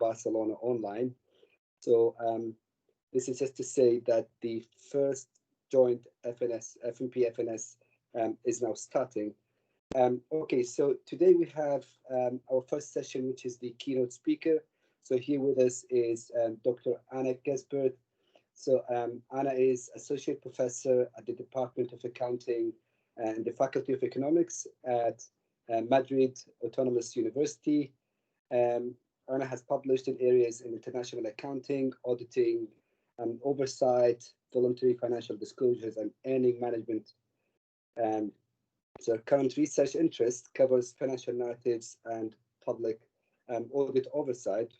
Barcelona online. So this is just to say that the first joint FNP-FNS is now starting. Okay, so today we have our first session, which is the keynote speaker. So here with us is Dr. Anna Gisbert. So Anna is Associate Professor at the Department of Accounting and the Faculty of Economics at Madrid Autonomous University. Anna has published in areas in international accounting, auditing, oversight, voluntary financial disclosures, and earning management. So current research interest covers financial narratives and public audit oversight,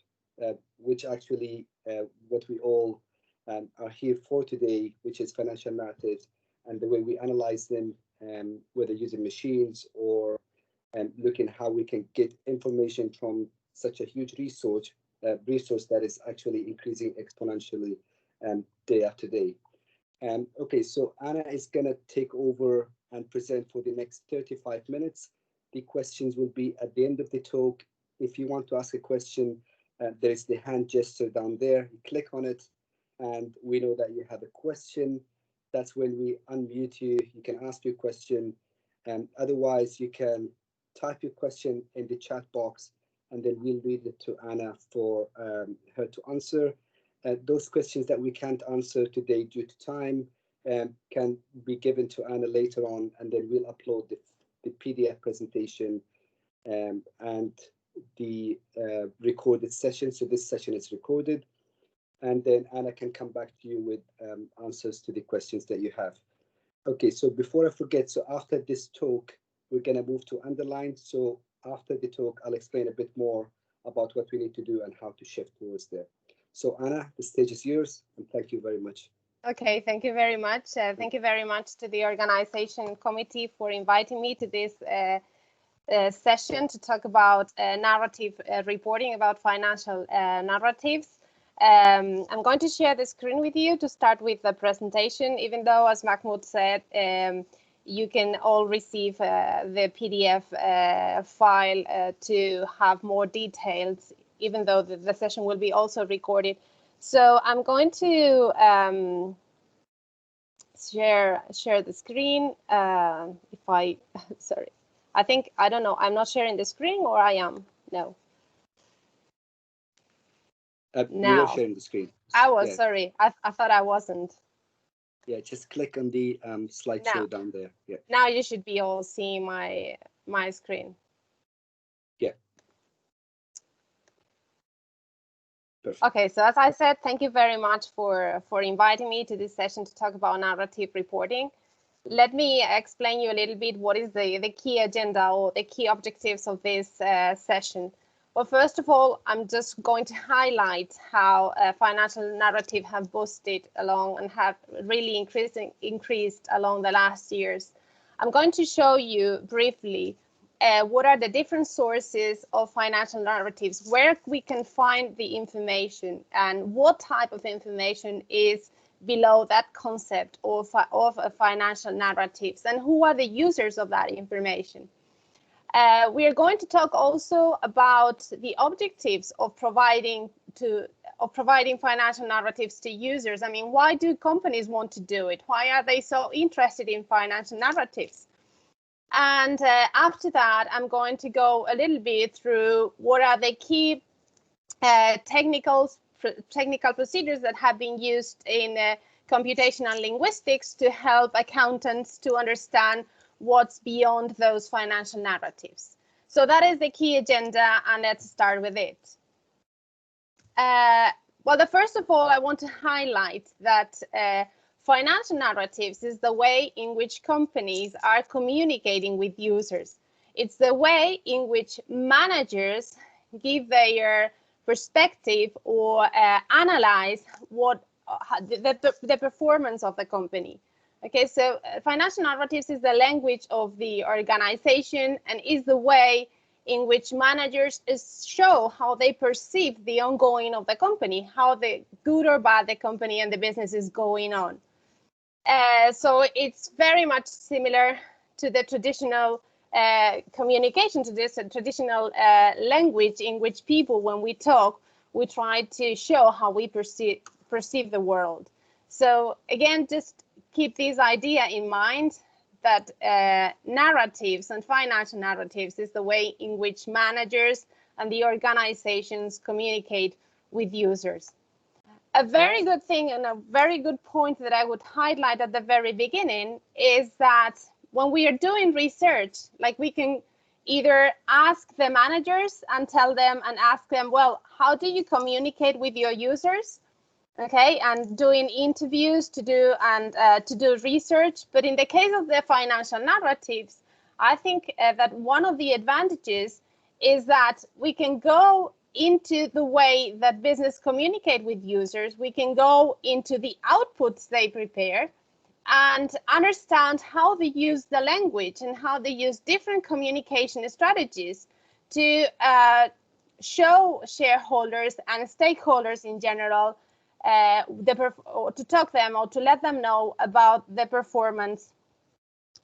which actually what we all are here for today, which is financial narratives and the way we analyze them, whether using machines or looking how we can get information from such a huge resource that is actually increasing exponentially day after day. Okay, so Anna is going to take over and present for the next 35 minutes. The questions will be at the end of the talk. If you want to ask a question, there's the hand gesture down there. You click on it, and we know that you have a question. That's when we unmute you. You can ask your question. Otherwise, you can type your question in the chat box, and then we'll read it to Anna for her to answer. Those questions that we can't answer today due to time can be given to Anna later on, and then we'll upload the PDF presentation and the recorded session. So this session is recorded, and then Anna can come back to you with answers to the questions that you have. Okay, so before I forget, so after this talk, we're going to move to underline. So after the talk, I'll explain a bit more about what we need to do and how to shift towards there. So Anna, the stage is yours, and thank you very much. Okay, thank you very much. Thank you very much to the organization committee for inviting me to this session to talk about narrative reporting, about financial narratives. I'm going to share the screen with you to start with the presentation, even though, as Mahmoud said, you can all receive the PDF file to have more details, even though the session will be also recorded. So I'm going to share the screen. Sorry, I don't know, I'm not sharing the screen, or I am? No. You are sharing the screen. I was, yeah. Sorry, I thought I wasn't. Yeah, just click on the slideshow down there. Yeah. Now you should be all seeing my screen. Yeah. Perfect. Okay, so as I said, thank you very much for inviting me to this session to talk about narrative reporting. Let me explain you a little bit what is the key agenda or the key objectives of this session. Well, first of all, I'm just going to highlight how financial narrative have boosted along and have really increased along the last years. I'm going to show you briefly what are the different sources of financial narratives, where we can find the information, and what type of information is below that concept of financial narratives, and who are the users of that information. We are going to talk also about the objectives of providing financial narratives to users. I mean, why do companies want to do it? Why are they so interested in financial narratives? And after that, I'm going to go a little bit through what are the key technical procedures that have been used in computational linguistics to help accountants to understand what's beyond those financial narratives. So that is the key agenda, and let's start with it. Well, first of all, I want to highlight that financial narratives is the way in which companies are communicating with users. It's the way in which managers give their perspective or analyze what the performance of the company. Okay, so financial narratives is the language of the organization and is the way in which managers show how they perceive the ongoing of the company, how the good or bad the company and the business is going on. So it's very much similar to the traditional communication, to this traditional language in which people, when we talk, we try to show how we perceive the world. So again, just keep this idea in mind that narratives and financial narratives is the way in which managers and the organizations communicate with users. A very good thing and a very good point that I would highlight at the very beginning is that when we are doing research, like we can either ask the managers and tell them and ask them, well, how do you communicate with your users? Okay, and doing interviews to do research. But in the case of the financial narratives, I think that one of the advantages is that we can go into the way that business communicate with users. We can go into the outputs they prepare and understand how they use the language and how they use different communication strategies to show shareholders and stakeholders in general to talk them or to let them know about the performance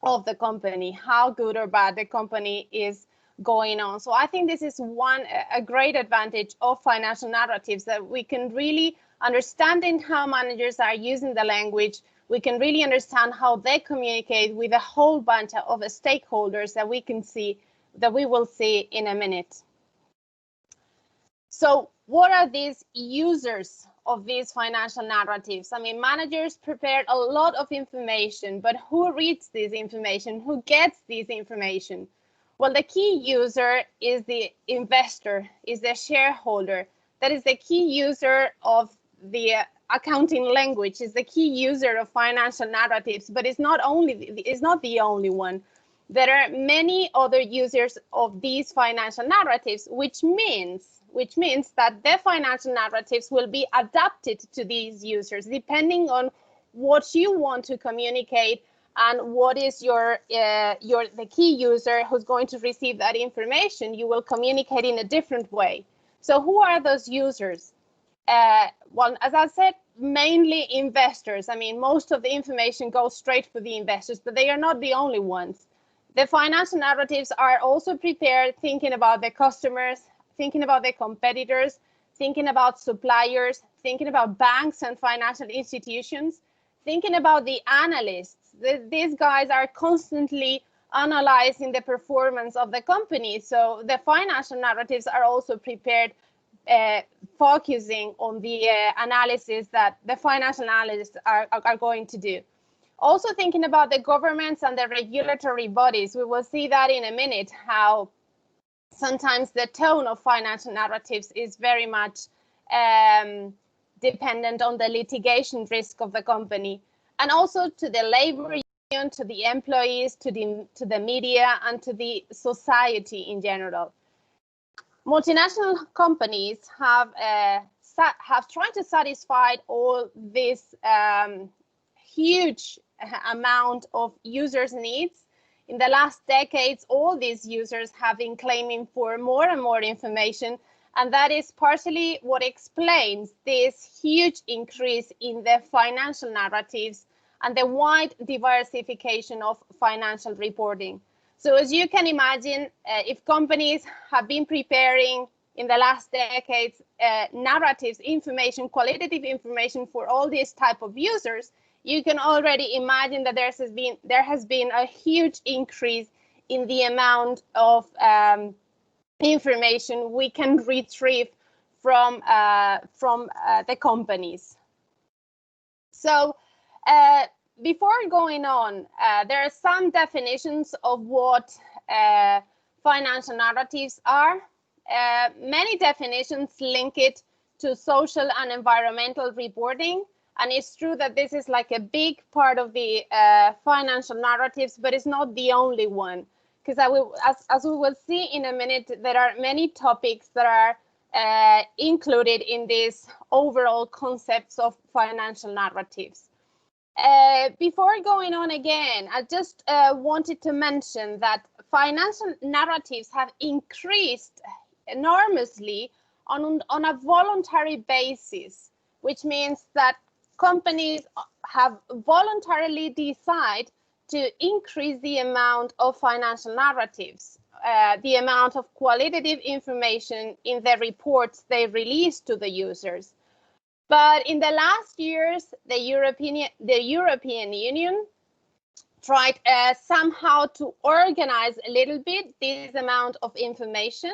of the company, how good or bad the company is going on. So I think this is a great advantage of financial narratives, that we can really understanding how managers are using the language. We can really understand how they communicate with a whole bunch of stakeholders that we will see in a minute. So what are these users of these financial narratives? I mean, managers prepared a lot of information, but who reads this information? Who gets this information? Well, the key user is the investor, is the shareholder. That is the key user of the accounting language, is the key user of financial narratives, but it's not the only one. There are many other users of these financial narratives, which means that the financial narratives will be adapted to these users depending on what you want to communicate and what is the key user who's going to receive that information. You will communicate in a different way. So who are those users? Well, as I said, mainly investors. I mean, most of the information goes straight for the investors, but they are not the only ones. The financial narratives are also prepared thinking about the customers, thinking about the competitors, thinking about suppliers, thinking about banks and financial institutions, thinking about the analysts. These guys are constantly analyzing the performance of the company. So the financial narratives are also prepared focusing on the analysis that the financial analysts are going to do. Also thinking about the governments and the regulatory bodies. We will see that in a minute, how sometimes the tone of financial narratives is very much dependent on the litigation risk of the company, and also to the labor union, to the employees, to the media, and to the society in general. Multinational companies have tried to satisfy all this huge amount of users' needs. In the last decades, all these users have been claiming for more and more information, and that is partially what explains this huge increase in the financial narratives and the wide diversification of financial reporting. So as you can imagine, if companies have been preparing in the last decades narratives, information, qualitative information for all these type of users, you can already imagine that there has been a huge increase in the amount of information we can retrieve from the companies. So before going on, there are some definitions of what financial narratives are. Many definitions link it to social and environmental reporting. And it's true that this is like a big part of the financial narratives, but it's not the only one. Because as we will see in a minute, there are many topics that are included in these overall concepts of financial narratives. Before going on again, I just wanted to mention that financial narratives have increased enormously on a voluntary basis, which means that companies have voluntarily decided to increase the amount of financial narratives. the amount of qualitative information in the reports they release to the users. But in the last years, the European Union tried somehow to organize a little bit this amount of information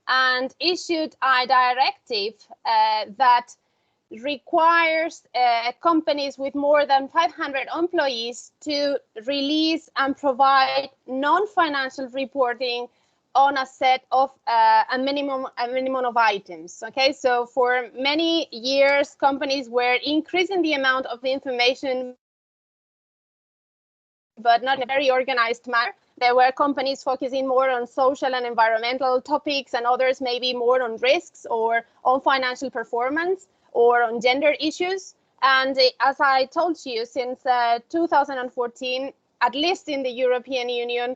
and issued a directive that requires companies with more than 500 employees to release and provide non-financial reporting on a set of a minimum of items. Okay, so for many years, companies were increasing the amount of information, but not in a very organized manner. There were companies focusing more on social and environmental topics, and others maybe more on risks or on financial performance or on gender issues. And as I told you, since 2014, at least in the European Union,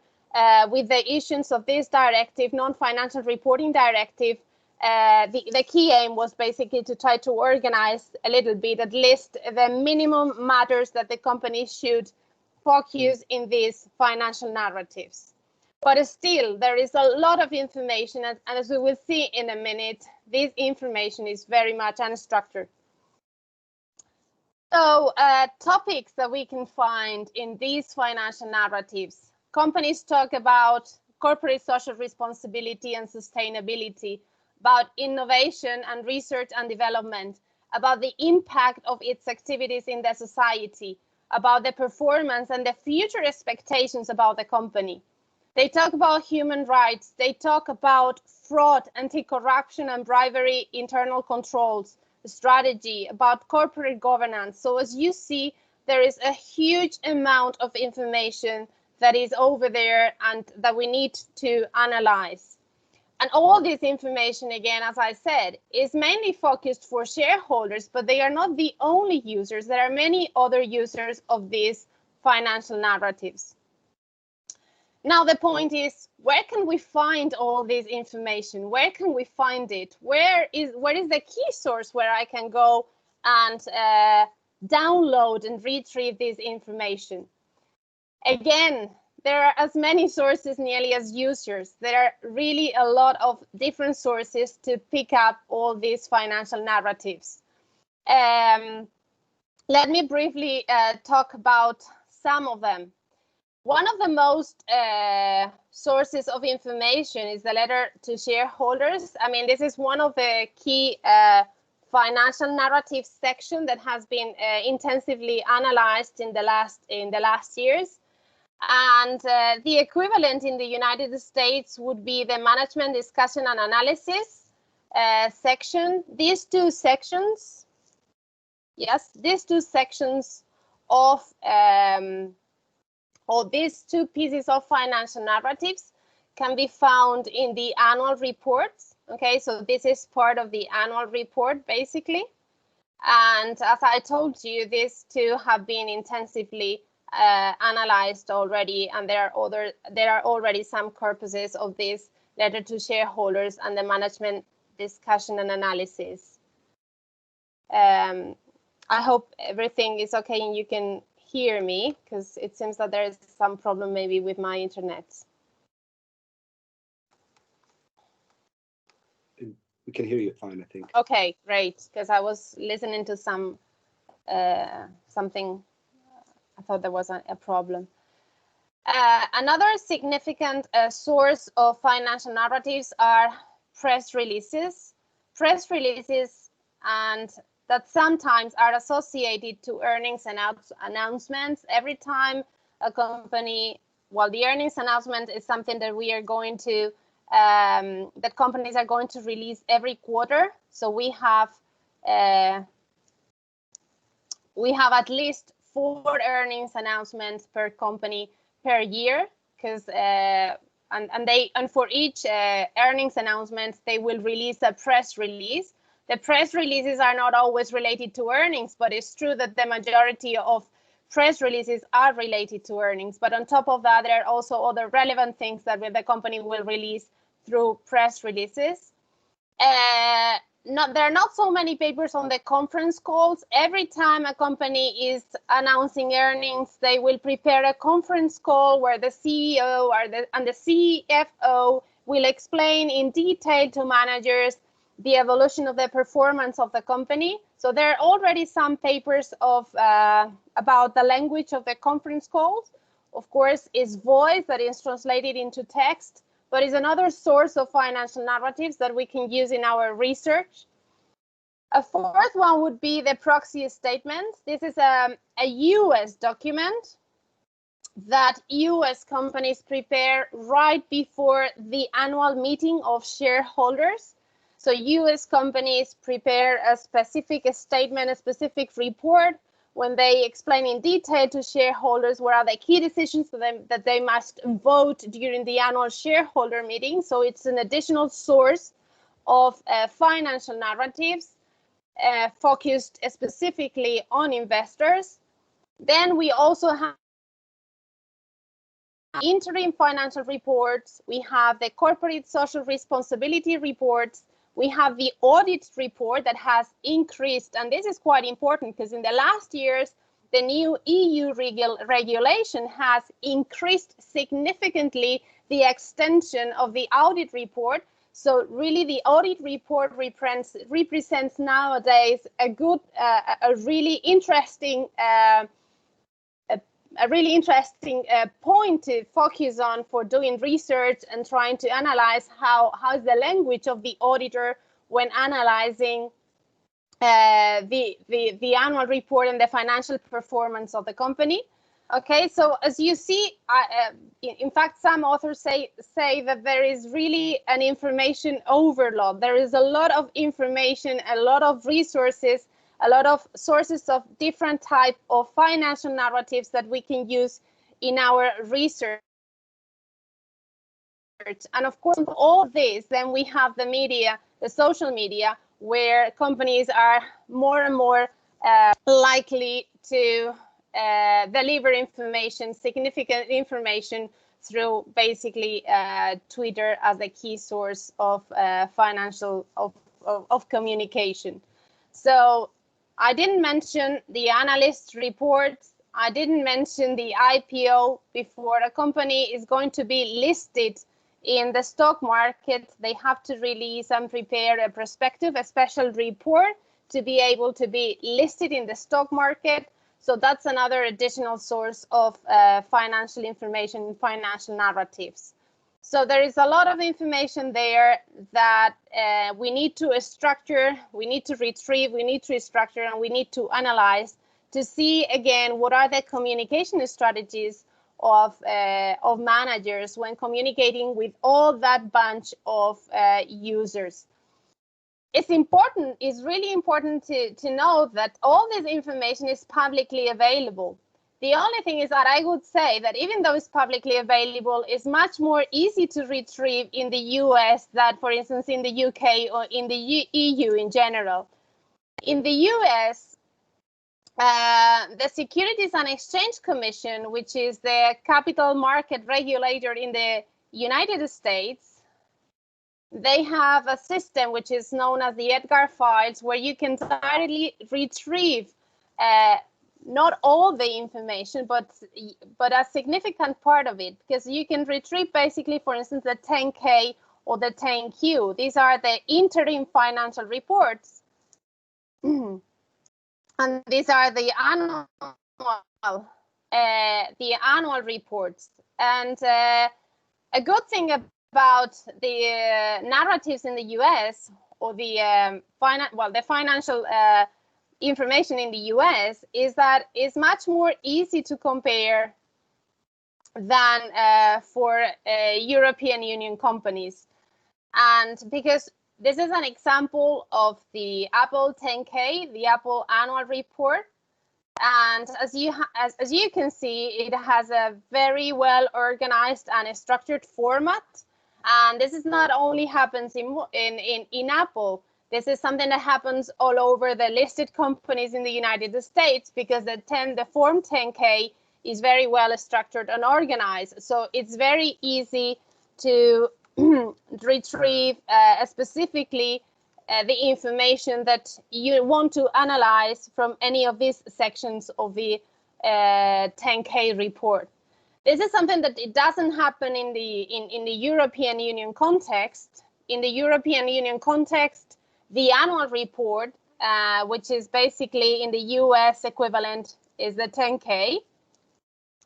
with the issuance of this directive, non-financial reporting directive, the key aim was basically to try to organize a little bit, at least the minimum matters that the companies should focus in these financial narratives. But still, there is a lot of information, and as we will see in a minute, this information is very much unstructured. So topics that we can find in these financial narratives. Companies talk about corporate social responsibility and sustainability, about innovation and research and development, about the impact of its activities in the society, about the performance and the future expectations about the company. They talk about human rights. They talk about fraud, anti-corruption and bribery, internal controls, strategy, about corporate governance. So as you see, there is a huge amount of information that is over there and that we need to analyze. And all this information, again, as I said, is mainly focused for shareholders, but they are not the only users. There are many other users of these financial narratives. Now, the point is, where can we find all this information? Where can we find it? Where is the key source where I can go and download and retrieve this information? Again, there are as many sources nearly as users. There are really a lot of different sources to pick up all these financial narratives. Let me briefly talk about some of them. One of the most sources of information is the letter to shareholders. I mean, this is one of the key financial narrative section that has been intensively analyzed in the last years. And the equivalent in the United States would be the management discussion and analysis section. These two sections, yes, these two sections of or these two pieces of financial narratives can be found in the annual reports. Okay, so this is part of the annual report, basically. And as I told you, these two have been intensively analyzed already, and there are already some corpuses of this letter to shareholders and the management discussion and analysis. I hope everything is okay and you can hear me, because it seems that there is some problem maybe with my internet. We can hear you fine, I think. Okay, great, because I was listening to some something. I thought there was a problem. Another significant source of financial narratives are press releases. Press releases and that sometimes are associated to earnings announcements. Every time a company, well, the earnings announcement is something that we are going to, that companies are going to release every quarter. So we have at least 4 earnings announcements per company per year, because and for each earnings announcement they will release a press release. The press releases are not always related to earnings, but it's true that the majority of press releases are related to earnings. But on top of that, there are also other relevant things that the company will release through press releases. there are not so many papers on the conference calls. Every time a company is announcing earnings, they will prepare a conference call where the CEO and the CFO will explain in detail to managers the evolution of the performance of the company. So there are already some papers about the language of the conference calls. Of course, it's voice that is translated into text, but is another source of financial narratives that we can use in our research. A fourth one would be the proxy statement. This is a US document that US companies prepare right before the annual meeting of shareholders. So US companies prepare a specific statement, a specific report, when they explain in detail to shareholders what are the key decisions for them that they must vote during the annual shareholder meeting. So it's an additional source of financial narratives focused specifically on investors. Then we also have interim financial reports. We have the corporate social responsibility reports. We have the audit report that has increased, and this is quite important because in the last years, the new EU regulation has increased significantly the extension of the audit report. So really the audit report represents nowadays a really interesting point to focus on for doing research and trying to analyze how's the language of the auditor when analyzing the annual report and the financial performance of the company. Okay, so as you see, in fact, some authors say that there is really an information overload. There is a lot of information, a lot of resources, a lot of sources of different type of financial narratives that we can use in our research. And of course, all this, then we have the media, the social media, where companies are more and more likely to deliver information, significant information, through basically Twitter as a key source of financial communication. So I didn't mention the analyst reports. I didn't mention the IPO. Before a company is going to be listed in the stock market, they have to release and prepare a prospectus, a special report to be able to be listed in the stock market. So that's another additional source of financial information, financial narratives. So there is a lot of information there that we need to structure, we need to retrieve, we need to structure, and we need to analyze to see again what are the communication strategies of managers when communicating with all that bunch of users. It's really important to know that all this information is publicly available. The only thing is that I would say that even though it's publicly available, it's much more easy to retrieve in the US than, for instance, in the UK or in the EU in general. In the US, the Securities and Exchange Commission, which is the capital market regulator in the United States, they have a system which is known as the Edgar files, where you can directly retrieve not all the information, but a significant part of it, because you can retrieve basically, for instance, the 10K or the 10Q. These are the interim financial reports. And these are the annual reports. And a good thing about the narratives in the US, or the financial information in the US, is that it's much more easy to compare than for European Union companies. And because this is an example of the Apple 10K, the Apple annual report. And as you can see, it has a very well organized and structured format. And this is not only happens in Apple. This is something that happens all over the listed companies in the United States, because the Form 10K is very well structured and organized. So it's very easy to retrieve specifically the information that you want to analyze from any of these sections of the 10K report. This is something that it doesn't happen in the European Union context. In the European Union context, the annual report, which is basically in the US equivalent is the 10K,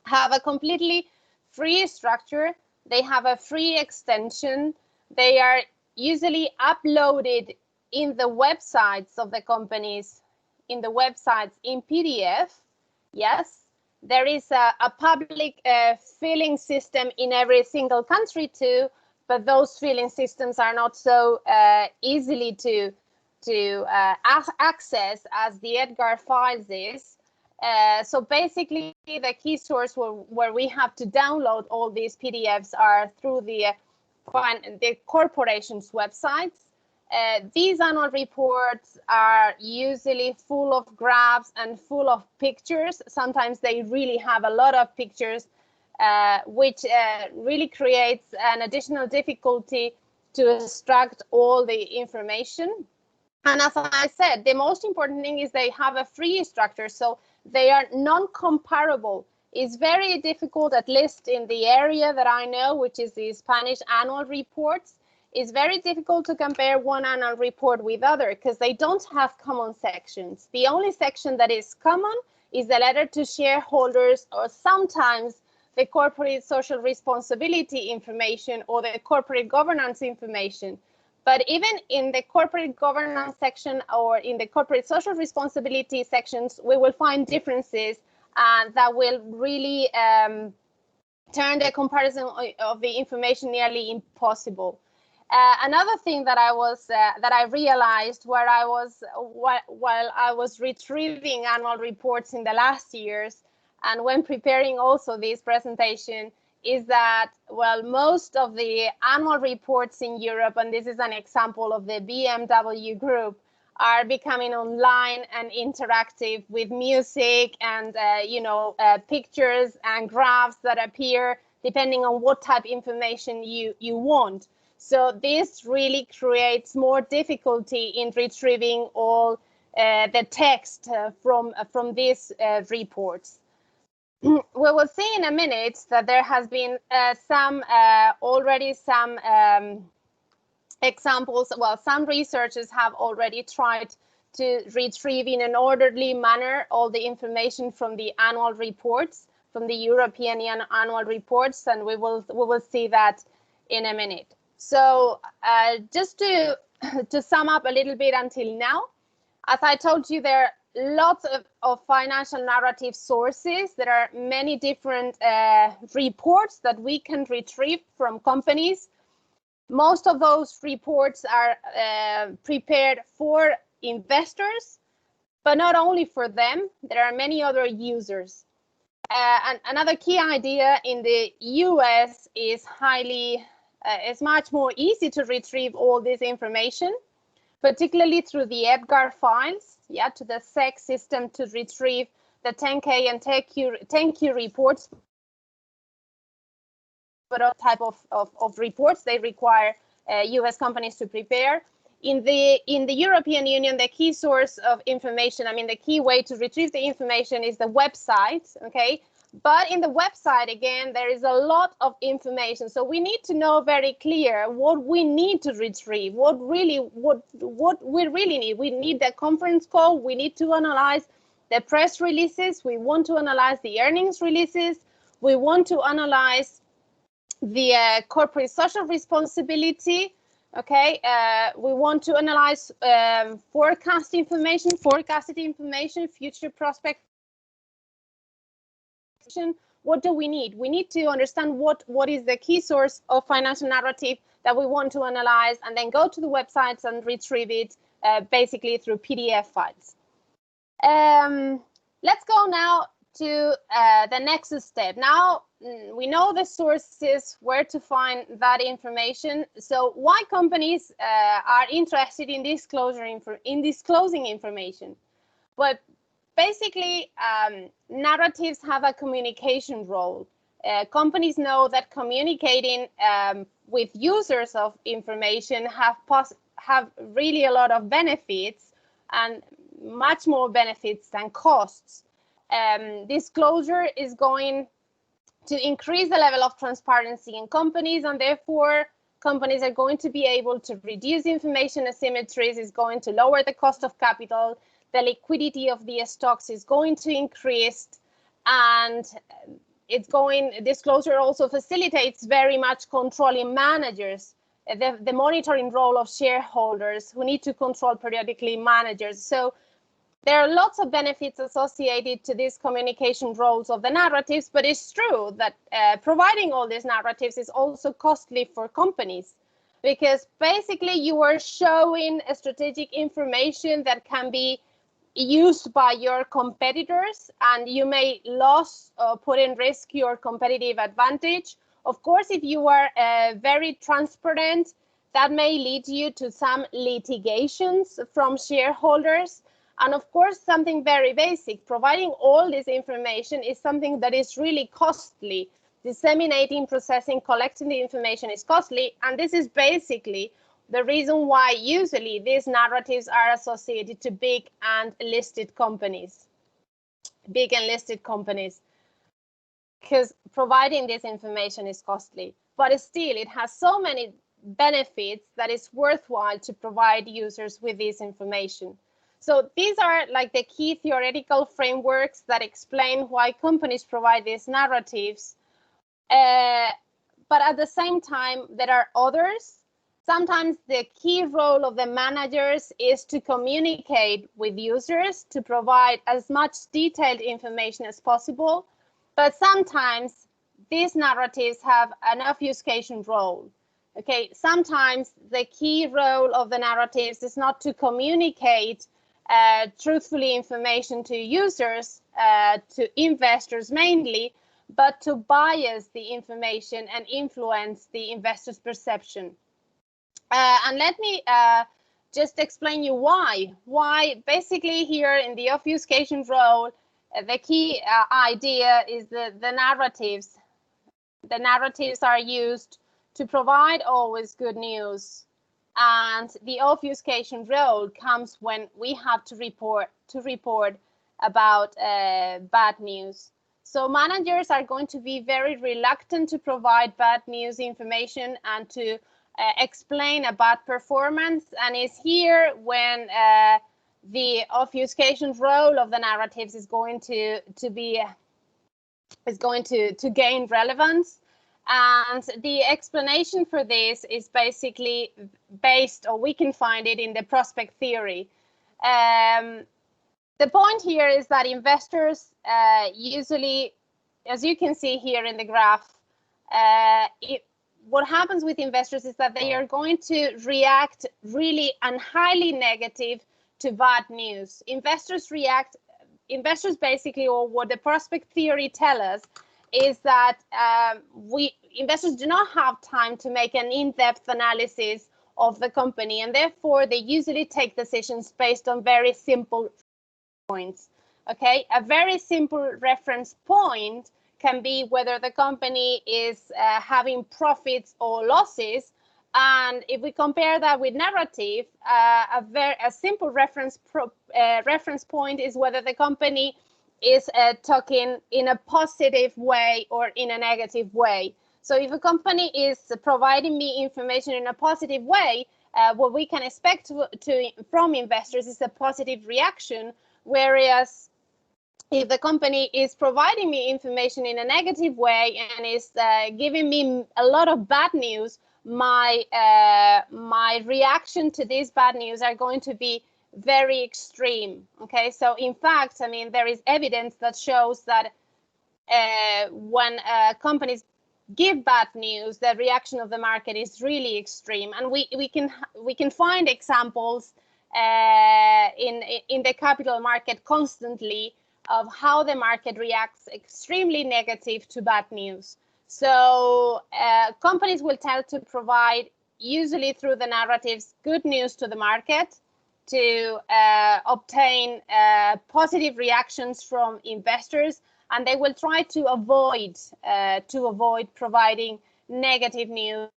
have a completely free structure. They have a free extension. They are usually uploaded in the websites of the companies, in the websites in PDF. Yes, there is a public filing system in every single country too, but those filing systems are not so easily to access as the Edgar files is. So basically, the key source where we have to download all these PDFs are through the corporation's websites. These annual reports are usually full of graphs and full of pictures. Sometimes they really have a lot of pictures, which really creates an additional difficulty to extract all the information. And as I said, the most important thing is they have a free structure, so they are non-comparable. It's very difficult, at least in the area that I know, which is the Spanish annual reports. It's very difficult to compare one annual report with other because they don't have common sections. The only section that is common is the letter to shareholders, or sometimes the corporate social responsibility information or the corporate governance information. But even in the corporate governance section or in the corporate social responsibility sections, we will find differences that will really turn the comparison of the information nearly impossible. Another thing that I realized while I was retrieving annual reports in the last years, and when preparing also this presentation, is that, well, most of the annual reports in Europe, and this is an example of the BMW group, are becoming online and interactive with music and pictures and graphs that appear depending on what type of information you want. So this really creates more difficulty in retrieving all the text from these reports. We will see in a minute that there has been some examples. Well, some researchers have already tried to retrieve in an orderly manner all the information from the annual reports, from the European annual reports, and we will see that in a minute. So just to sum up a little bit until now, as I told you, there are lots of financial narrative sources. There are many different reports that we can retrieve from companies. Most of those reports are prepared for investors, but not only for them. There are many other users. And another key idea in the US is it's much more easy to retrieve all this information, particularly through the Edgar files, to the SEC system to retrieve the 10K and 10Q reports. But all type of reports they require US companies to prepare. In the European Union, the key source of information, the key way to retrieve the information is the website, okay? But in the website, again, there is a lot of information. So we need to know very clear what we need to retrieve, what we really need. We need the conference call. We need to analyze the press releases. We want to analyze the earnings releases. We want to analyze the corporate social responsibility. Okay, we want to analyze forecasted information, future prospect. What do we need? We need to understand what is the key source of financial narrative that we want to analyze, and then go to the websites and retrieve it basically through PDF files. Let's go now to the next step. Now we know the sources, where to find that information. So why companies are interested in disclosing information? But basically, narratives have a communication role. Companies know that communicating with users of information have really a lot of benefits, and much more benefits than costs. Disclosure is going to increase the level of transparency in companies, and therefore companies are going to be able to reduce information asymmetries, is going to lower the cost of capital, the liquidity of the stocks is going to increase, and disclosure also facilitates very much controlling managers, the monitoring role of shareholders who need to control periodically managers. So there are lots of benefits associated to these communication roles of the narratives, but it's true that providing all these narratives is also costly for companies, because basically you are showing a strategic information that can be used by your competitors, and you may lose or put in risk your competitive advantage. Of course, if you are very transparent, that may lead you to some litigations from shareholders. And of course, something very basic, providing all this information is something that is really costly. Disseminating, processing, collecting the information is costly, and this is basically the reason why usually these narratives are associated to big and listed companies. Because providing this information is costly, but still it has so many benefits that it's worthwhile to provide users with this information. So these are like the key theoretical frameworks that explain why companies provide these narratives. But at the same time, there are others. Sometimes the key role of the managers is to communicate with users, to provide as much detailed information as possible. But sometimes these narratives have an obfuscation role. Okay, sometimes the key role of the narratives is not to communicate truthfully information to users, to investors mainly, but to bias the information and influence the investor's perception. And let me just explain you why. Why basically here in the obfuscation role, the key idea is that the narratives are used to provide always good news. And the obfuscation role comes when we have to report about bad news. So managers are going to be very reluctant to provide bad news information and to explain a bad performance, and is here when the obfuscation role of the narratives is going to gain relevance. And the explanation for this is basically based, or we can find it in the prospect theory. The point here is that investors usually, as you can see here in the graph, what happens with investors is that they are going to react really and highly negative to bad news. Investors basically, or what the prospect theory tells us, is that investors do not have time to make an in-depth analysis of the company, and therefore they usually take decisions based on very simple points. Okay, a very simple reference point can be whether the company is having profits or losses, and if we compare that with narrative, a simple reference point is whether the company is talking in a positive way or in a negative way. So if a company is providing me information in a positive way, what we can expect from investors is a positive reaction, whereas if the company is providing me information in a negative way and is giving me a lot of bad news, my reaction to this bad news are going to be very extreme. Okay, so in fact, I mean, there is evidence that shows that when companies give bad news, the reaction of the market is really extreme, and we can find examples in the capital market constantly of how the market reacts extremely negative to bad news. So companies will tend to provide, usually through the narratives, good news to the market to obtain positive reactions from investors, and they will try to avoid providing negative news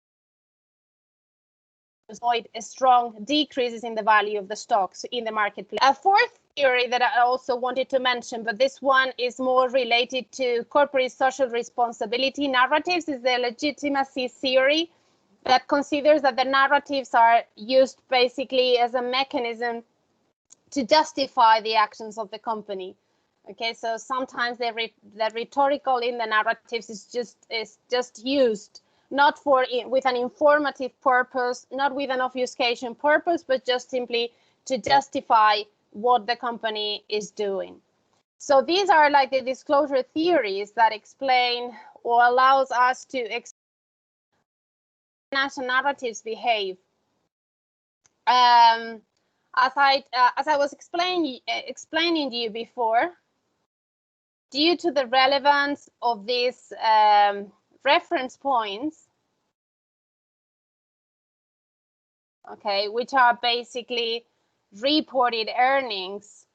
avoid strong decreases in the value of the stocks in the marketplace. A fourth theory that I also wanted to mention, but this one is more related to corporate social responsibility narratives, is the legitimacy theory that considers that the narratives are used basically as a mechanism to justify the actions of the company. Okay, so sometimes the rhetorical in the narratives is just used not with an informative purpose, not with an obfuscation purpose, but just simply to justify what the company is doing. So these are like the disclosure theories that explain or allows us to explain how financial narratives behave. As I was explaining to you before, due to the relevance of these reference points, okay, which are basically reported earnings,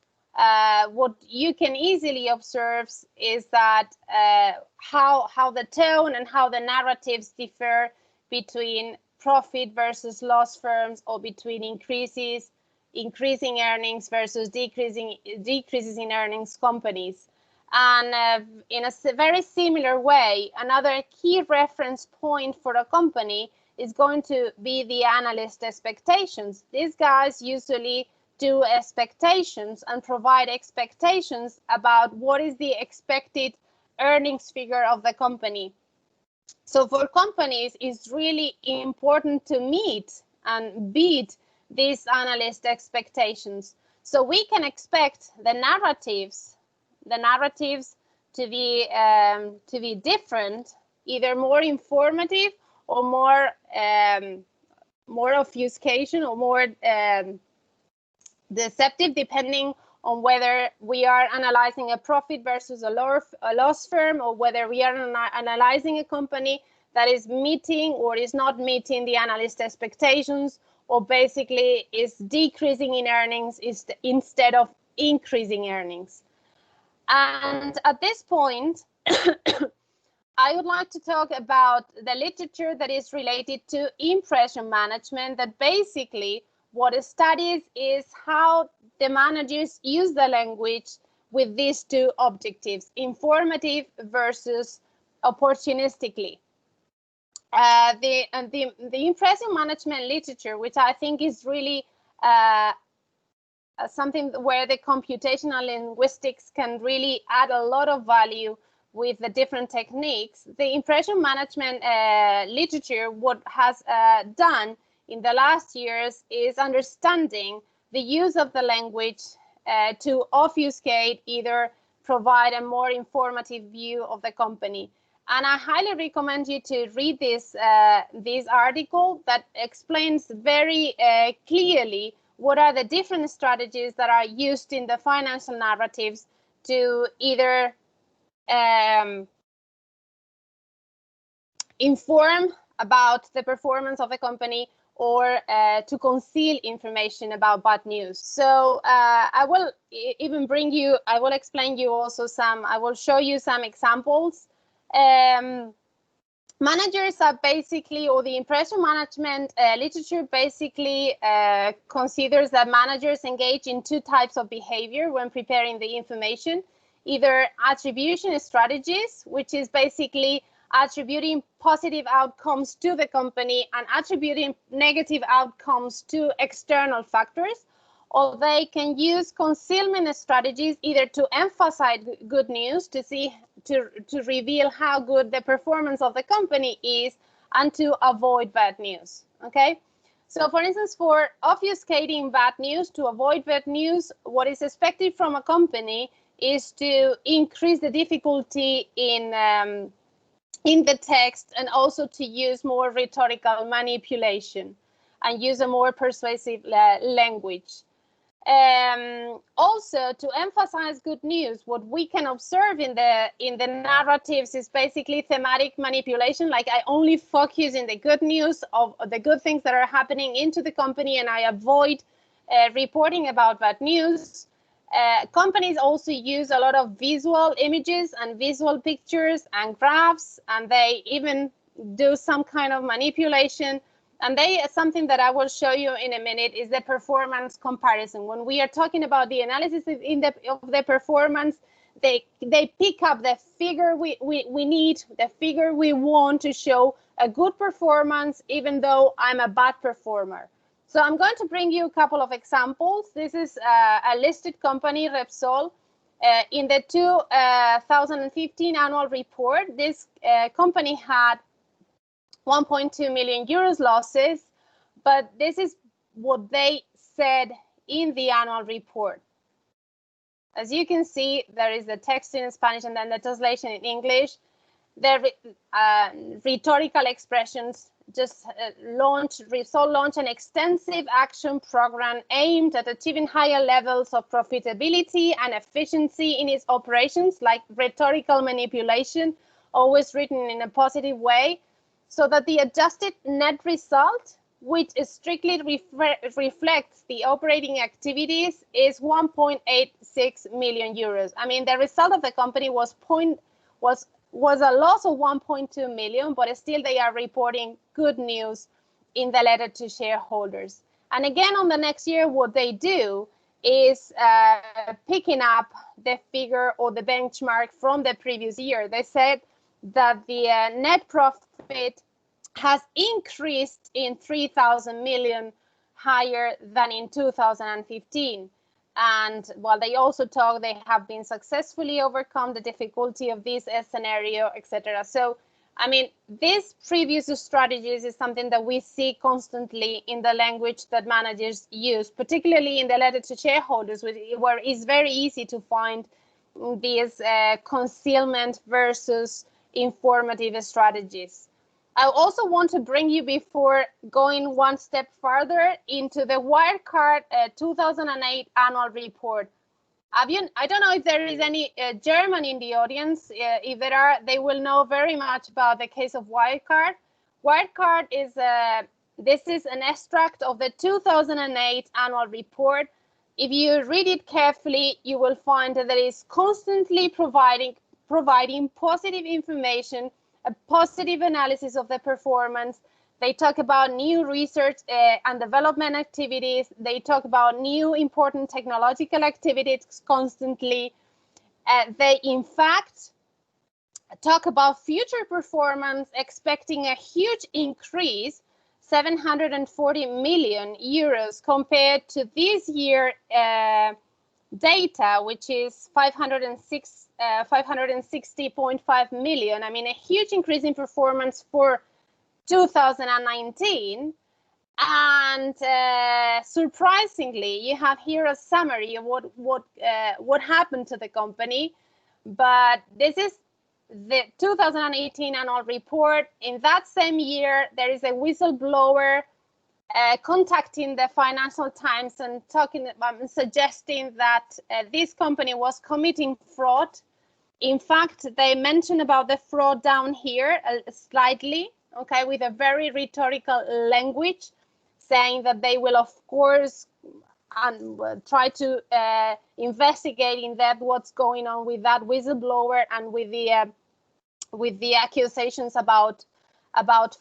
what you can easily observe is that how the tone and how the narratives differ between profit versus loss firms, or between increasing earnings versus decreases in earnings companies. And in a very similar way, another key reference point for a company is going to be the analyst expectations. These guys usually do expectations and provide expectations about what is the expected earnings figure of the company. So for companies, it's really important to meet and beat these analyst expectations. So we can expect the narratives to be different, either more informative or more obfuscation or more deceptive, depending on whether we are analyzing a profit versus a loss firm, or whether we are analyzing a company that is meeting or is not meeting the analyst expectations, or basically is decreasing in earnings instead of increasing earnings. And at this point, I would like to talk about the literature that is related to impression management, that basically what it studies is how the managers use the language with these two objectives, informative versus opportunistically. The impression management literature, which I think is really something where the computational linguistics can really add a lot of value with the different techniques. The impression management literature, what has done in the last years is understanding the use of the language to obfuscate, either provide a more informative view of the company. And I highly recommend you to read this article that explains very clearly what are the different strategies that are used in the financial narratives to either inform about the performance of the company, or to conceal information about bad news. So I will explain you also I will show you some examples. Managers are basically, or the impression management literature basically considers that managers engage in two types of behavior when preparing the information, either attribution strategies, which is basically attributing positive outcomes to the company and attributing negative outcomes to external factors, or they can use concealment strategies, either to emphasize good news, to reveal how good the performance of the company is, and to avoid bad news. Okay, so for instance, for obfuscating bad news, to avoid bad news, what is expected from a company is to increase the difficulty in the text, and also to use more rhetorical manipulation and use a more persuasive language. Also, to emphasize good news, what we can observe in the narratives is basically thematic manipulation. Like, I only focus in the good news of the good things that are happening into the company, and I avoid reporting about bad news. Companies also use a lot of visual images and visual pictures and graphs, and they even do some kind of manipulation And something that I will show you in a minute is the performance comparison. When we are talking about the analysis of the performance, they pick up the figure we need, the figure we want to show a good performance, even though I'm a bad performer. So I'm going to bring you a couple of examples. This is a listed company, Repsol. In the 2015 annual report, this company had 1.2 million euros losses, but this is what they said in the annual report. As you can see, there is the text in Spanish and then the translation in English. The rhetorical expressions just Repsol launched an extensive action program aimed at achieving higher levels of profitability and efficiency in its operations, like rhetorical manipulation, always written in a positive way, so that the adjusted net result, which strictly reflects the operating activities, is 1.86 million euros. I mean, the result of the company was a loss of 1.2 million, but still they are reporting good news in the letter to shareholders. And again, on the next year, what they do is picking up the figure or the benchmark from the previous year. They said that the net profit has increased in 3,000 million higher than in 2015. And while they also talk, they have been successfully overcome the difficulty of this scenario, etc. So, I mean, these previous strategies is something that we see constantly in the language that managers use, particularly in the letter to shareholders, where it's very easy to find these concealment versus informative strategies. I also want to bring you, before going one step further, into the Wirecard 2008 annual report. I don't know if there is any German in the audience. If there are, they will know very much about the case of Wirecard. Wirecard is this is an extract of the 2008 annual report. If you read it carefully, you will find that it is constantly providing positive information, a positive analysis of the performance. They talk about new research and development activities. They talk about new important technological activities constantly. They, in fact, talk about future performance, expecting a huge increase, 740 million euros compared to this year data, which is 560.5 million. I mean, a huge increase in performance for 2019. And surprisingly, you have here a summary of what happened to the company. But this is the 2018 annual report. In that same year, there is a whistleblower contacting the Financial Times and suggesting that this company was committing fraud. In fact, they mention about the fraud down here slightly, okay, with a very rhetorical language, saying that they will, of course, try to investigate in depth what's going on with that whistleblower and with the accusations about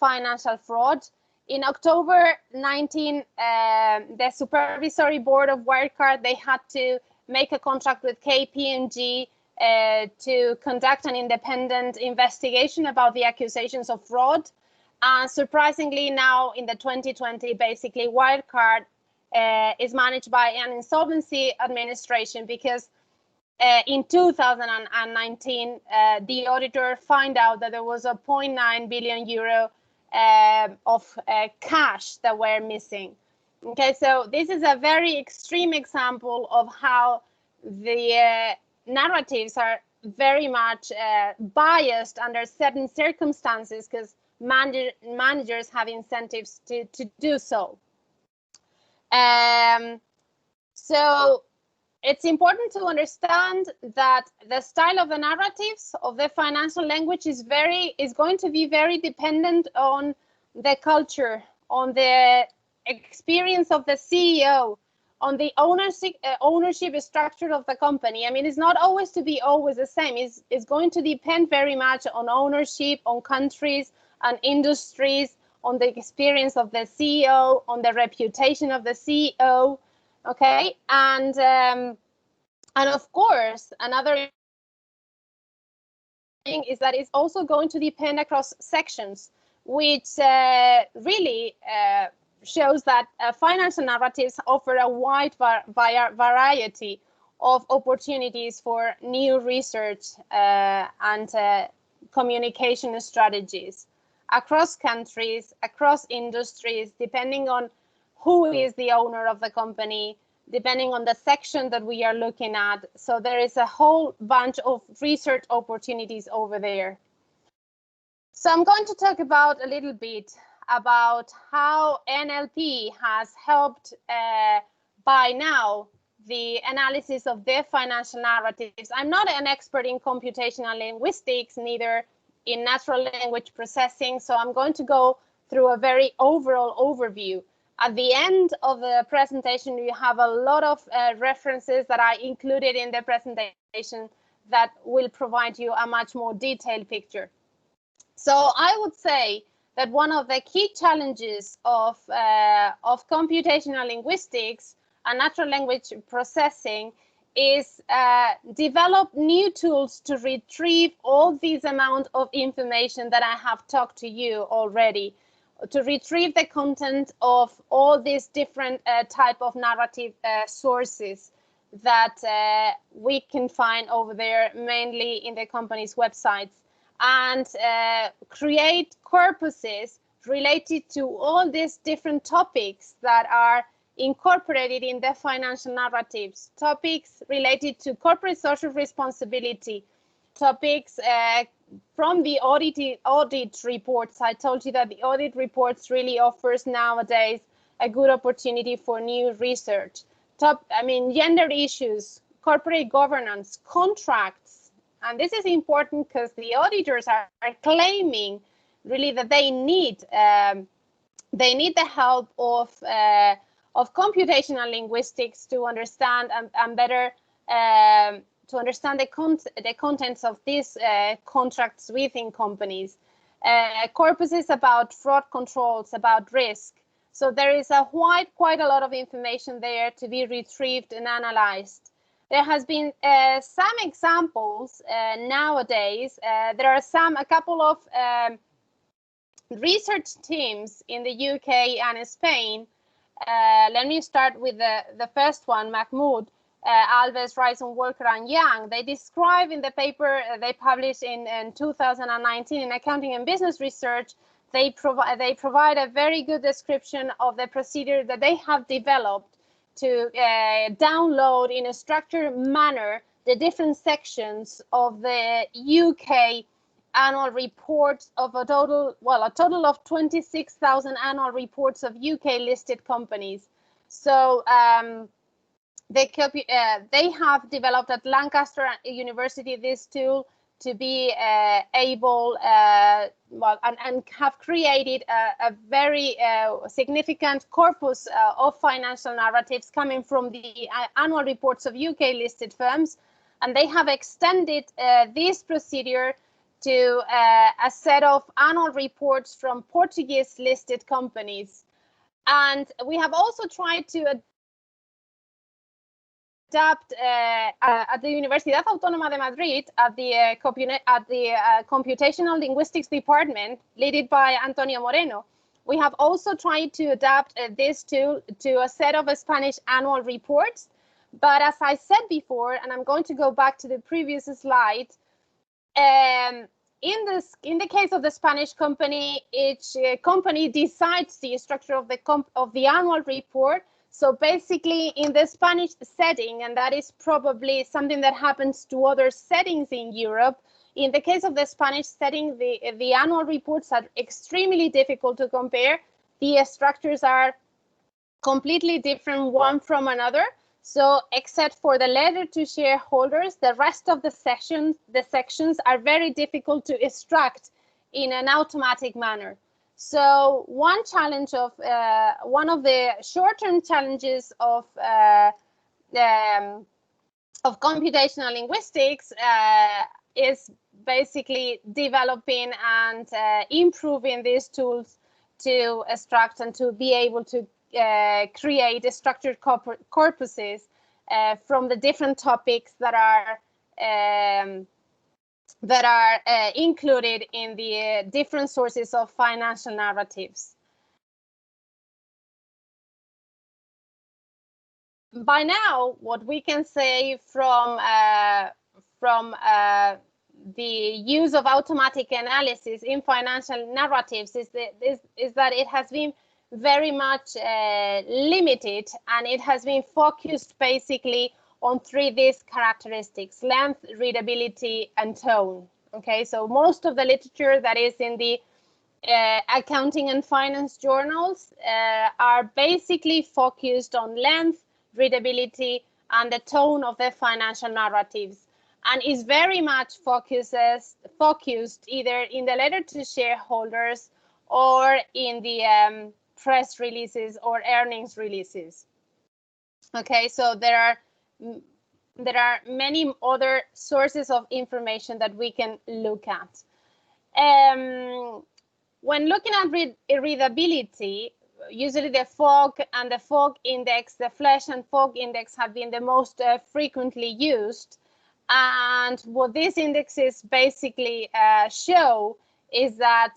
financial fraud. In October 19, the supervisory board of Wirecard, they had to make a contract with KPMG to conduct an independent investigation about the accusations of fraud. And surprisingly, now in the 2020, basically, Wirecard is managed by an insolvency administration, because in 2019, the auditor found out that there was a 0.9 billion euro of cash that were missing. Okay, so this is a very extreme example of how the narratives are very much biased under certain circumstances, because managers have incentives to do so. So it's important to understand that the style of the narratives of the financial language is going to be very dependent on the culture, on the experience of the CEO, on the ownership structure of the company. I mean, it's not always to be always the same. It's going to depend very much on ownership, on countries, on industries, on the experience of the CEO, on the reputation of the CEO. Okay, and of course, another thing is that it's also going to depend across sections, which really shows that financial narratives offer a wide variety of opportunities for new research and communication strategies across countries, across industries, depending on who is the owner of the company, depending on the section that we are looking at. So there is a whole bunch of research opportunities over there. So I'm going to talk about a little bit about how NLP has helped by now the analysis of their financial narratives. I'm not an expert in computational linguistics, neither in natural language processing, so I'm going to go through a very overall overview. At the end of the presentation, you have a lot of references that I included in the presentation that will provide you a much more detailed picture. So I would say that one of the key challenges of computational linguistics and natural language processing is develop new tools to retrieve all these amount of information that I have talked to you already, to retrieve the content of all these different type of narrative sources that we can find over there, mainly in the company's websites, and create corpuses related to all these different topics that are incorporated in the financial narratives, topics related to corporate social responsibility, topics from the audit reports. I told you that the audit reports really offers nowadays a good opportunity for new research. Gender issues, corporate governance, contracts, and this is important because the auditors are claiming really that they need the help of computational linguistics to understand and better to understand the contents of these contracts within companies. Corpuses about fraud controls, about risk. So there is quite a lot of information there to be retrieved and analyzed. There has been some examples nowadays. There are a couple of research teams in the UK and Spain. Let me start with the first one, Mahmoud, Alves, Rison, Walker, and Young. They describe in the paper they published in 2019 in Accounting and Business Research. They provide a very good description of the procedure that they have developed to download in a structured manner the different sections of the UK annual reports of a total of 26,000 annual reports of UK listed companies. So they have developed at Lancaster University this tool to be able and have created a very significant corpus of financial narratives coming from the annual reports of UK listed firms, and they have extended this procedure to a set of annual reports from Portuguese listed companies. And we have also tried to adapt at the Universidad Autónoma de Madrid at the Computational Linguistics Department, led by Antonio Moreno. We have also tried to adapt this tool to a set of Spanish annual reports. But as I said before, and I'm going to go back to the previous slide, in the case of the Spanish company, each company decides the structure of the annual report. So basically, in the Spanish setting, and that is probably something that happens to other settings in Europe, in the case of the Spanish setting, the annual reports are extremely difficult to compare. The structures are completely different one from another. So except for the letter to shareholders, the rest of the sections are very difficult to extract in an automatic manner. So one of the short-term challenges of computational linguistics is basically developing and improving these tools to extract and to be able to create structured corpuses from the different topics that are included in the different sources of financial narratives. By now, what we can say from the use of automatic analysis in financial narratives is that it has been very much limited, and it has been focused basically on these characteristics: length, readability, and tone. Okay, so most of the literature that is in the accounting and finance journals are basically focused on length, readability, and the tone of the financial narratives, and is very much focused either in the letter to shareholders or in the press releases or earnings releases. Okay, so there are many other sources of information that we can look at. When looking at readability, usually the FOG and the FOG index, the Flesch and FOG index, have been the most frequently used. And what these indexes basically show is that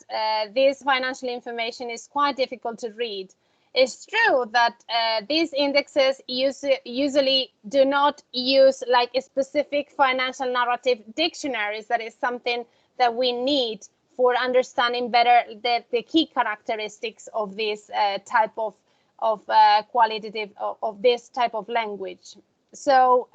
this financial information is quite difficult to read. It's true that these indexes usually do not use like a specific financial narrative dictionaries. That is something that we need for understanding better the key characteristics of this type of qualitative of this type of language. So,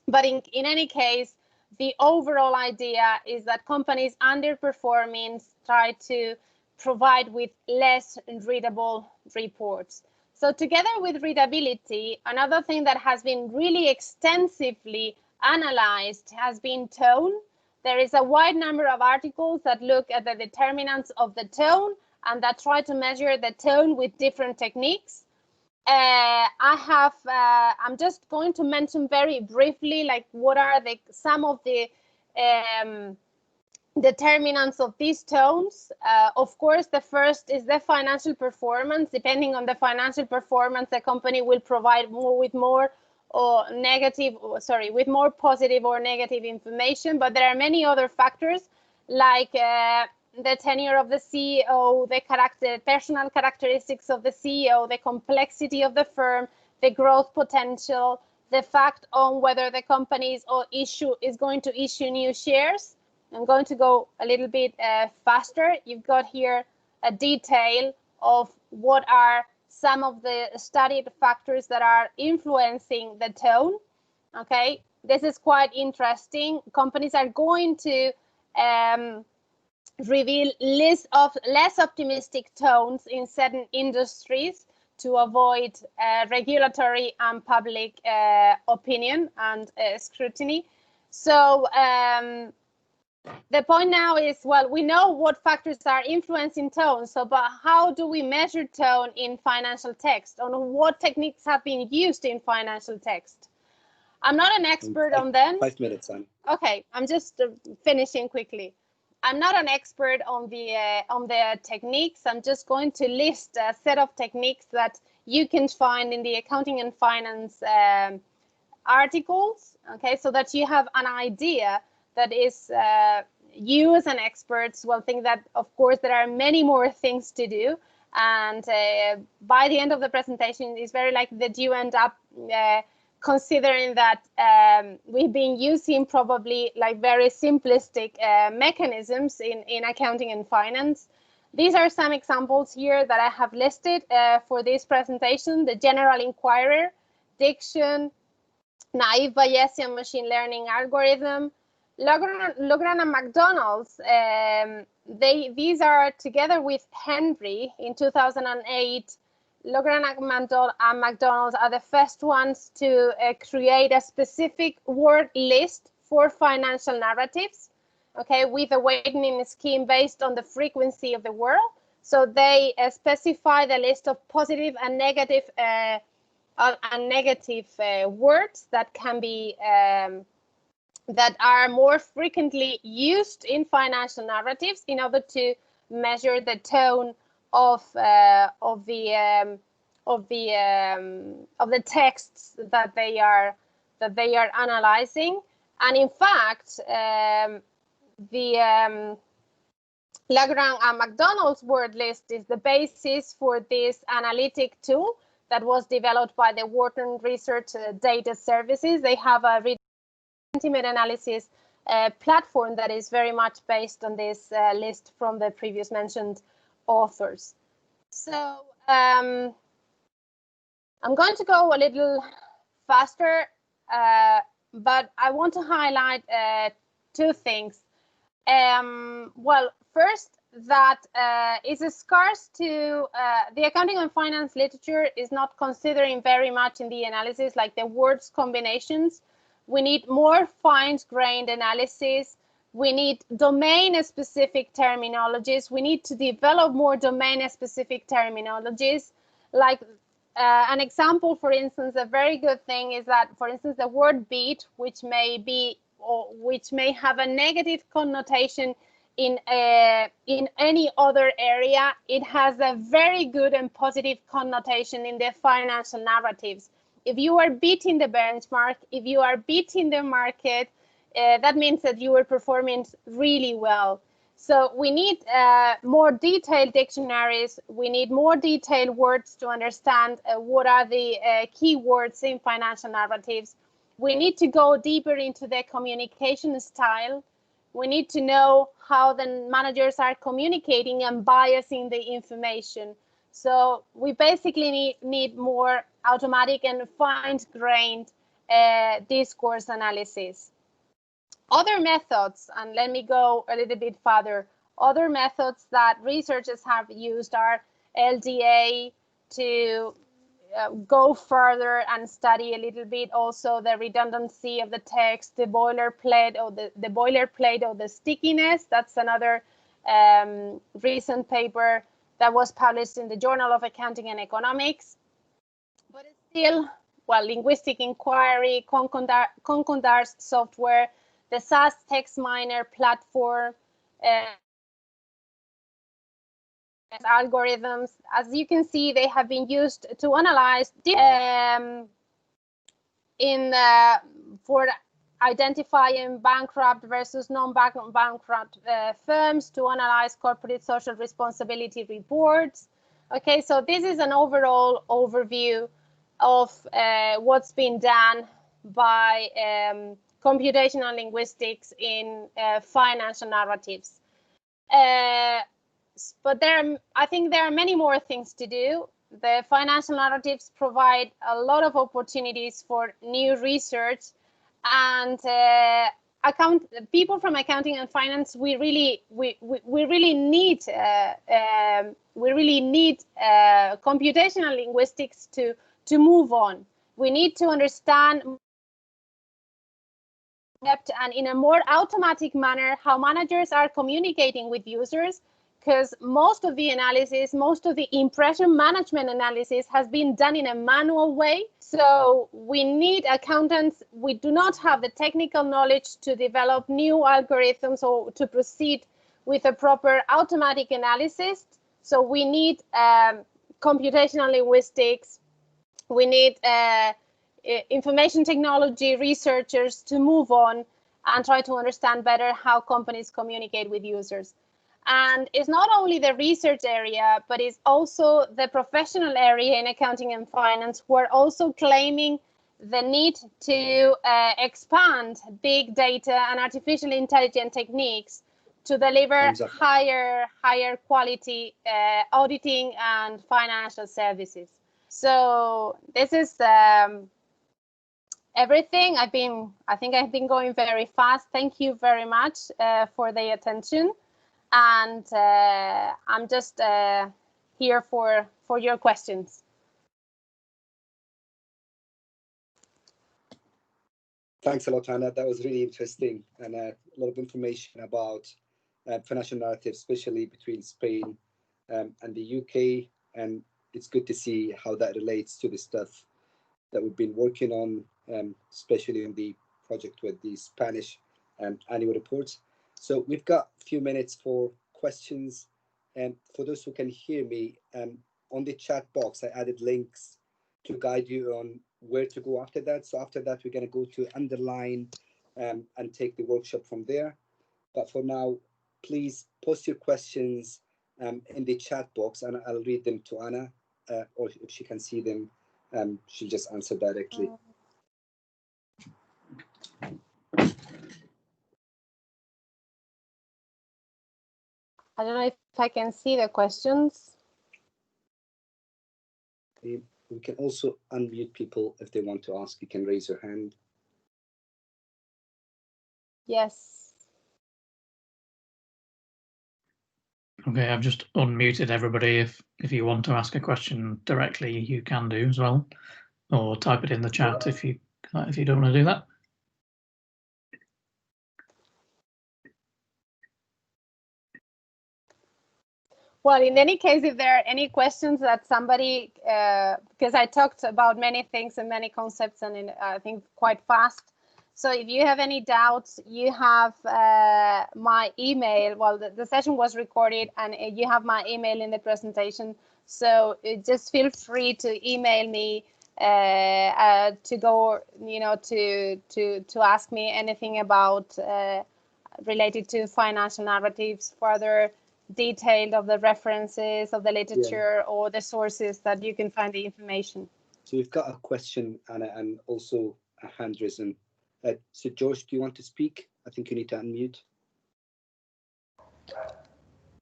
but in any case, the overall idea is that companies underperforming try to provide with less readable reports. So together with readability, another thing that has been really extensively analyzed has been tone. There is a wide number of articles that look at the determinants of the tone and that try to measure the tone with different techniques. I'm just going to mention very briefly, like, what are some of the determinants of these tones. Of course, the first is the financial performance. Depending on the financial performance, the company will provide with more positive or negative information. But there are many other factors, like the tenure of the CEO, the personal characteristics of the CEO, the complexity of the firm, the growth potential, the fact on whether the company is going to issue new shares. I'm going to go a little bit faster. You've got here a detail of what are some of the studied factors that are influencing the tone. Okay, this is quite interesting. Companies are going to reveal less optimistic tones in certain industries to avoid regulatory and public opinion and scrutiny. So the point now is, well, we know what factors are influencing tone, but how do we measure tone in financial text? On what techniques have been used in financial text? I'm not an expert on them. 5 minutes, Anne. Okay, I'm just finishing quickly. I'm not an expert on the techniques. I'm just going to list a set of techniques that you can find in the accounting and finance articles, okay, so that you have an idea that is you as an expert will think that, of course, there are many more things to do. And by the end of the presentation, it's very likely that you end up considering that we've been using probably like very simplistic mechanisms in accounting and finance. These are some examples here that I have listed for this presentation: the general inquirer, diction, naive Bayesian machine learning algorithm. Logran and McDonald's, these are, together with Henry in 2008, Logran and McDonald's are the first ones to create a specific word list for financial narratives, okay, with a weighting scheme based on the frequency of the word. So they specify the list of positive and negative words that can be that are more frequently used in financial narratives in order to measure the tone of the texts that they are analyzing. And in fact, the Lagrange and McDonald's word list is the basis for this analytic tool that was developed by the Wharton Research Data Services. They have a sentiment analysis platform that is very much based on this list from the previous mentioned authors. So I'm going to go a little faster, but I want to highlight two things. Well, first, that is scarce to the accounting and finance literature is not considering very much in the analysis, like the words combinations. We need more fine-grained analysis. We need domain-specific terminologies. We need to develop more domain-specific terminologies. Like an example, for instance, a very good thing is that, for instance, the word beat, which may be or which may have a negative connotation in any other area, it has a very good and positive connotation in the financial narratives. If you are beating the benchmark, if you are beating the market, that means that you are performing really well. So we need more detailed dictionaries. We need more detailed words to understand what are the key words in financial narratives. We need to go deeper into the communication style. We need to know how the managers are communicating and biasing the information. So we basically need more automatic and fine-grained discourse analysis. Other methods, and let me go a little bit further, other methods that researchers have used are LDA to go further and study a little bit also the redundancy of the text, the boilerplate or the boilerplate or the stickiness. That's another recent paper that was published in the Journal of Accounting and Economics. But it's still, well, linguistic inquiry, Concordar's software, the SAS text miner platform, algorithms. As you can see, they have been used to analyze for identifying bankrupt versus non-bankrupt firms, to analyze corporate social responsibility reports. Okay, so this is an overall overview of what's been done by computational linguistics in financial narratives. But I think there are many more things to do. The financial narratives provide a lot of opportunities for new research, and people from accounting and finance, we really need computational linguistics to move on. We need to understand and in a more automatic manner how managers are communicating with users, because most of the analysis, most of the impression management analysis has been done in a manual way. So we need accountants. We do not have the technical knowledge to develop new algorithms or to proceed with a proper automatic analysis. So we need computational linguistics. We need information technology researchers to move on and try to understand better how companies communicate with users. And it's not only the research area, but it's also the professional area in accounting and finance who are also claiming the need to expand big data and artificial intelligence techniques to deliver higher quality auditing and financial services. So this is everything. I think I've been going very fast. Thank you very much for the attention. And I'm just here for your questions. Thanks a lot, Anna. That was really interesting, and a lot of information about financial narratives, especially between Spain and the UK. And it's good to see how that relates to the stuff that we've been working on, especially in the project with the Spanish annual reports. So we've got a few minutes for questions And for those who can hear me, on the chat box, I added links to guide you on where to go after that. So after that, we're going to go to underline and take the workshop from there. But for now, please post your questions in the chat box, and I'll read them to Anna, or if she can see them, she'll just answer directly. I don't know if I can see the questions. We can also unmute people if they want to ask. You can raise your hand. Yes. Okay, I've just unmuted everybody. If you want to ask a question directly, you can do as well, or type it in the chat if you don't want to do that. Well, in any case, if there are any questions that somebody, because I talked about many things and many concepts, and I think quite fast. So if you have any doubts, you have my email. Well, the session was recorded, and you have my email in the presentation. So just feel free to email me to go, to ask me anything about related to financial narratives, further detailed of the references of the literature or the sources that you can find the information. So we've got a question, Anna, and also a hand risen. So George, do you want to speak? I think you need to unmute.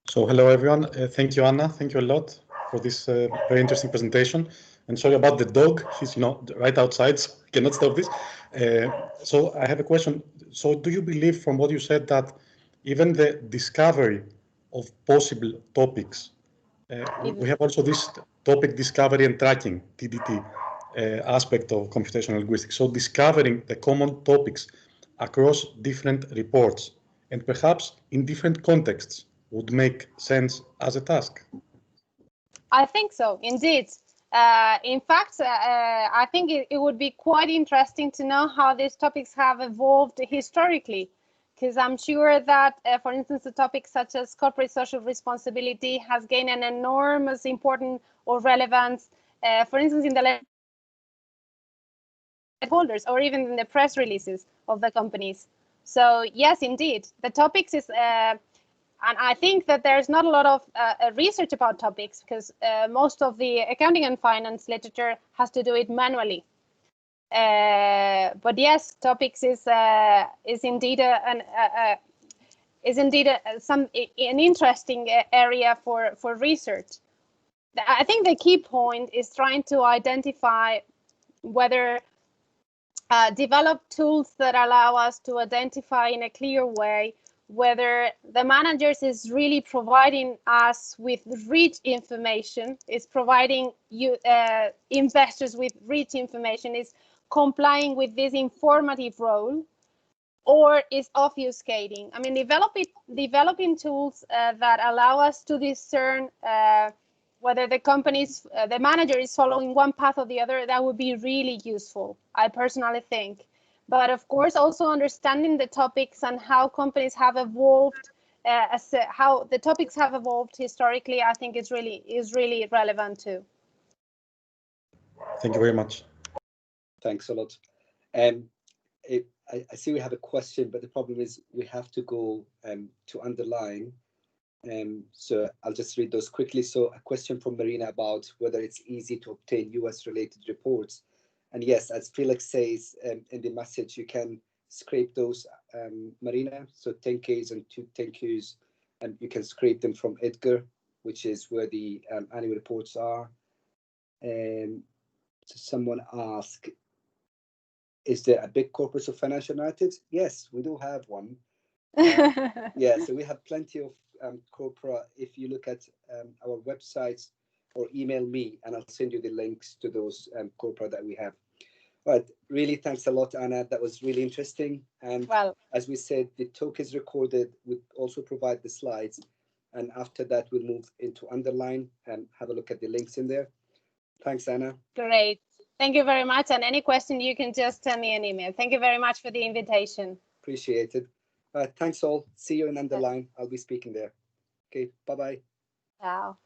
So hello everyone. Thank you, Anna. Thank you a lot for this very interesting presentation. And sorry about the dog. She's right outside, so I cannot stop this. So I have a question. So do you believe from what you said that even the discovery of possible topics, we have also this topic discovery and tracking, TDT, aspect of computational linguistics. So discovering the common topics across different reports and perhaps in different contexts would make sense as a task? I think so, indeed. In fact, I think it would be quite interesting to know how these topics have evolved historically, because I'm sure that, for instance, a topic such as corporate social responsibility has gained an enormous importance or relevance, for instance, in the holders or even in the press releases of the companies. So yes, indeed, the topics is, and I think that there's not a lot of research about topics because most of the accounting and finance literature has to do it manually. But yes, topics is indeed an interesting area for research. I think the key point is trying to identify whether develop tools that allow us to identify in a clear way whether the managers is really providing us with rich information, is providing you investors with rich information, is complying with this informative role, or is obfuscating. I mean, developing tools that allow us to discern whether the manager is following one path or the other, that would be really useful, I personally think. But of course, also understanding the topics and how companies have evolved, how the topics have evolved historically, I think is really relevant too. Thank you very much. Thanks a lot. I see we have a question, but the problem is we have to go to underline. So I'll just read those quickly. So a question from Marina about whether it's easy to obtain US related reports. And yes, as Felix says in the message, you can scrape those, Marina. So 10Ks and 10Qs, and you can scrape them from Edgar, which is where the annual reports are. So someone asked, is there a big corpus of financial narratives? Yes, we do have one. Yeah, so we have plenty of corpora. If you look at our websites or email me, and I'll send you the links to those corpora that we have. But really, thanks a lot, Anna. That was really interesting. And well, as we said, the talk is recorded. We also provide the slides. And after that, we'll move into underline and have a look at the links in there. Thanks, Anna. Great. Thank you very much. And any question, you can just send me an email. Thank you very much for the invitation. Appreciate it. Thanks all. See you in underline. I'll be speaking there. Okay, bye-bye. Ciao.